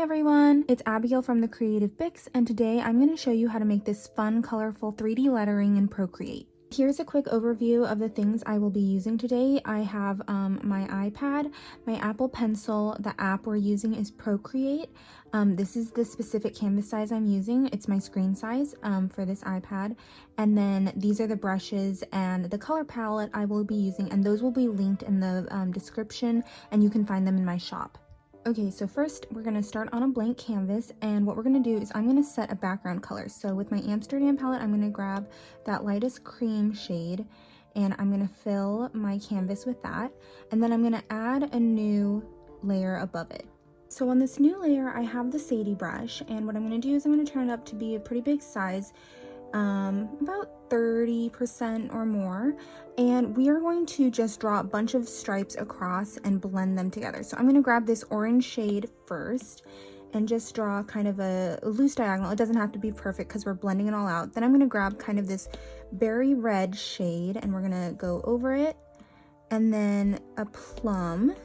everyone, it's Abigail from the Creative Bix, and today I'm going to show you how to make this fun, colorful 3D lettering in Procreate. Here's a quick overview of the things I will be using today. I have my iPad, my Apple Pencil. The app we're using is Procreate. This is the specific canvas size I'm using. It's my screen size for this iPad. And then these are the brushes and the color palette I will be using, and those will be linked in the description, and you can find them in my shop. Okay, so first we're going to start on a blank canvas, and what we're going to do is I'm going to set a background color. So with my Amsterdam palette, I'm going to grab that lightest cream shade, and I'm going to fill my canvas with that, and then I'm going to add a new layer above it. So on this new layer, I have the Sadie Brush, and what I'm going to do is I'm going to turn it up to be a pretty big size, about 30% or more, and we are going to just draw a bunch of stripes across and blend them together. So I'm going to grab this orange shade first and just draw kind of a loose diagonal. It doesn't have to be perfect because we're blending it all out. Then I'm going to grab kind of this berry red shade, and we're going to go over it, and then a plum,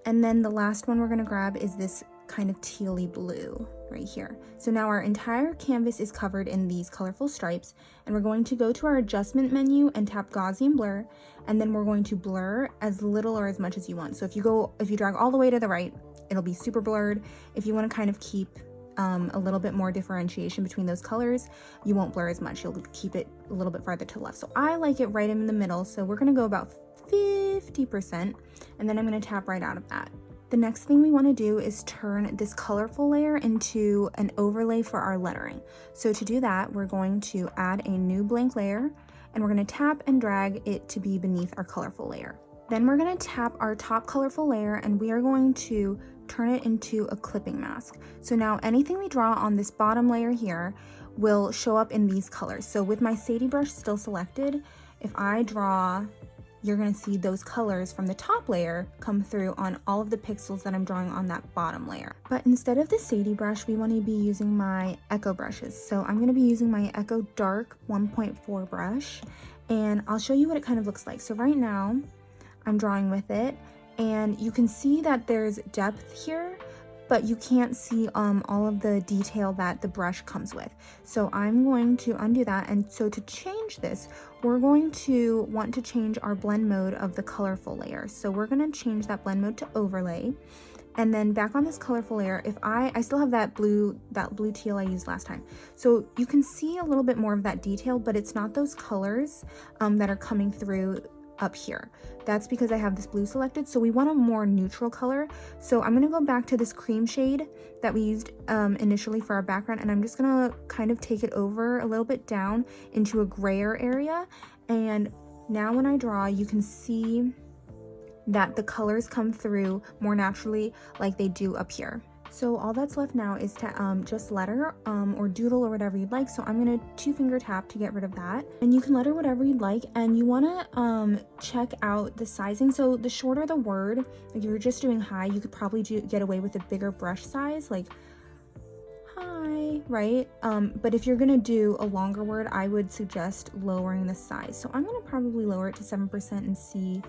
and then the last one we're going to grab is this kind of tealy blue right here. So now our entire canvas is covered in these colorful stripes, and we're going to go to our adjustment menu and tap Gaussian blur, and then we're going to blur as little or as much as you want. So if you drag all the way to the right, it'll be super blurred. If you want to kind of keep a little bit more differentiation between those colors, you won't blur as much. You'll keep it a little bit farther to the left. So I like it right in the middle, so we're going to go about 50%, and then I'm going to tap right out of that. The next thing we want to do is turn this colorful layer into an overlay for our lettering. So to do that, we're going to add a new blank layer, and we're going to tap and drag it to be beneath our colorful layer. Then we're going to tap our top colorful layer, and we are going to turn it into a clipping mask. So now anything we draw on this bottom layer here will show up in these colors. So with my Sadie brush still selected, if I draw, you're going to see those colors from the top layer come through on all of the pixels that I'm drawing on that bottom layer. But instead of the Sadie brush, we want to be using my Echo brushes. So I'm going to be using my Echo Dark 1.4 brush, and I'll show you what it kind of looks like. So right now I'm drawing with it, and you can see that there's depth here, but you can't see all of the detail that the brush comes with. So I'm going to undo that, and so to change this, we're going to want to change our blend mode of the colorful layer. So we're going to change that blend mode to overlay, and then back on this colorful layer, if I still have that blue teal I used last time. So you can see a little bit more of that detail, but it's not those colors that are coming through up here. That's because I have this blue selected, so we want a more neutral color. So I'm going to go back to this cream shade that we used initially for our background, and I'm just going to kind of take it over a little bit down into a grayer area, and now when I draw, you can see that the colors come through more naturally like they do up here. So all that's left now is to just letter or doodle or whatever you'd like. So I'm going to 2-finger tap to get rid of that. And you can letter whatever you'd like, and you want to check out the sizing. So the shorter the word, like if you're just doing hi, you could probably get away with a bigger brush size, like hi, right? But if you're going to do a longer word, I would suggest lowering the size. So I'm going to probably lower it to 7% and see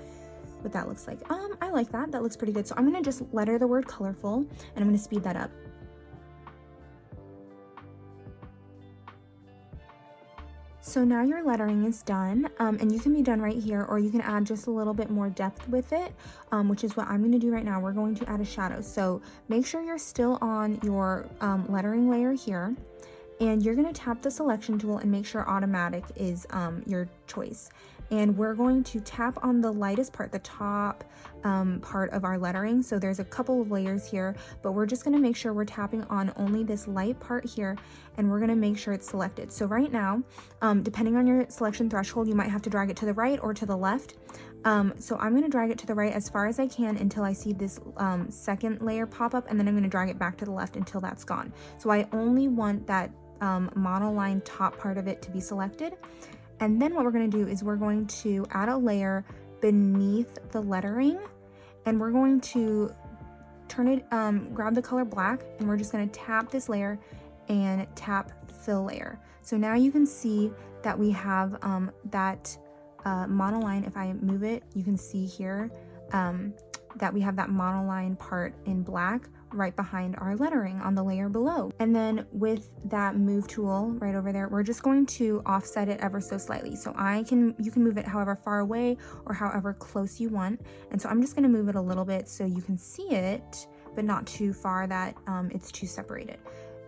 what that looks like. I like that. That looks pretty good. So I'm going to just letter the word colorful, and I'm going to speed that up. So now your lettering is done, and you can be done right here, or you can add just a little bit more depth with it, which is what I'm going to do right now. We're going to add a shadow. So make sure you're still on your lettering layer here, and you're going to tap the selection tool and make sure automatic is your choice. And we're going to tap on the lightest part, the top part of our lettering. So there's a couple of layers here, but we're just going to make sure we're tapping on only this light part here, and we're going to make sure it's selected. So right now, depending on your selection threshold, you might have to drag it to the right or to the left. So I'm going to drag it to the right as far as I can until I see this second layer pop up, and then I'm going to drag it back to the left until that's gone. So I only want that monoline top part of it to be selected. And then what we're going to do is we're going to add a layer beneath the lettering, and we're going to turn it, grab the color black, and we're just going to tap this layer and tap fill layer. So now you can see that we have that monoline. If I move it, you can see here that we have that monoline part in black right behind our lettering on the layer below. And then with that move tool right over there, we're just going to offset it ever so slightly. So you can move it however far away or however close you want. And so I'm just gonna move it a little bit so you can see it, but not too far that it's too separated.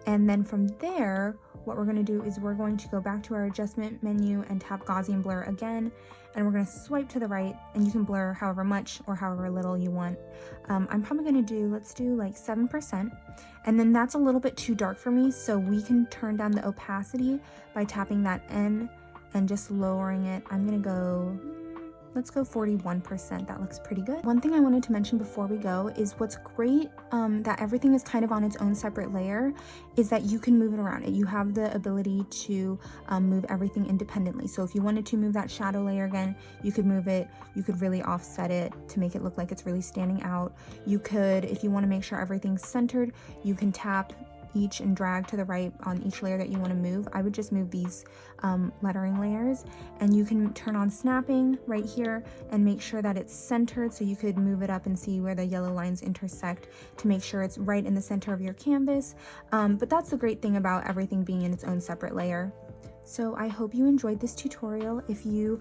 And then from there, what we're going to do is we're going to go back to our adjustment menu and tap Gaussian blur again, and we're going to swipe to the right, and you can blur however much or however little you want. I'm probably going to let's do like 7%, and then that's a little bit too dark for me, so we can turn down the opacity by tapping that N and just lowering it. I'm going to go, let's go 41%. That looks pretty good. One thing I wanted to mention before we go is what's great that everything is kind of on its own separate layer is that you can move it around. You have the ability to move everything independently. So if you wanted to move that shadow layer again, you could move it. You could really offset it to make it look like it's really standing out. You could, if you want to make sure everything's centered, you can tap each and drag to the right on each layer that you want to move. I would just move these lettering layers, and you can turn on snapping right here and make sure that it's centered, so you could move it up and see where the yellow lines intersect to make sure it's right in the center of your canvas. But that's the great thing about everything being in its own separate layer. So I hope you enjoyed this tutorial. If you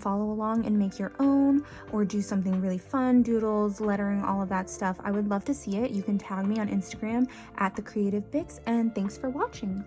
follow along and make your own or do something really fun, doodles, lettering, all of that stuff, I would love to see it. You can tag me on Instagram @thecreativepix, and thanks for watching.